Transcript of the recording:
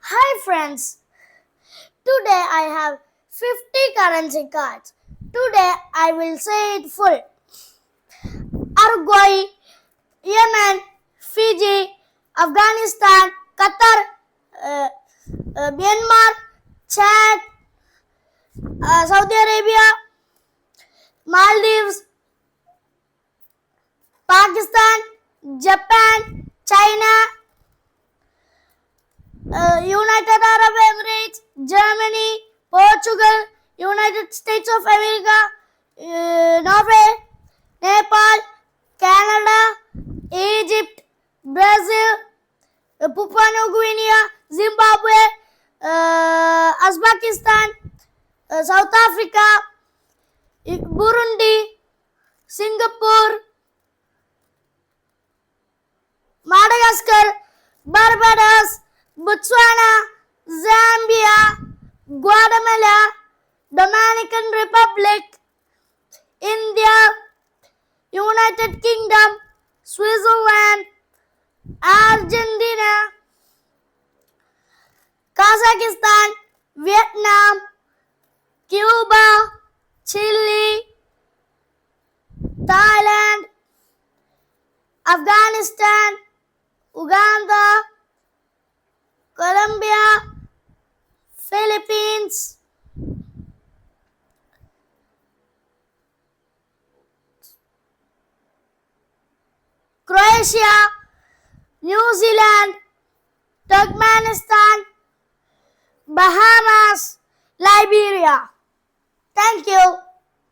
Hi friends, today I have 50 currency cards. Today I will say it full. Uruguay, Yemen, Fiji, Afghanistan, Qatar, Myanmar, Chad, Saudi Arabia, Maldives, Pakistan, Japan, China, United Arab Emirates, Germany, Portugal, United States of America, Norway, Nepal, Canada, Egypt, Brazil, Papua New Guinea, Zimbabwe, Uzbekistan, South Africa, Burundi, Singapore, Madagascar, Barbados, Botswana, Zambia, Guatemala, Dominican Republic, India, United Kingdom, Switzerland, Argentina, Kazakhstan, Vietnam, Cuba, Chile, Thailand, Afghanistan, Uganda, Colombia, Philippines, Croatia, New Zealand, Turkmenistan, Bahamas, Liberia. Thank you.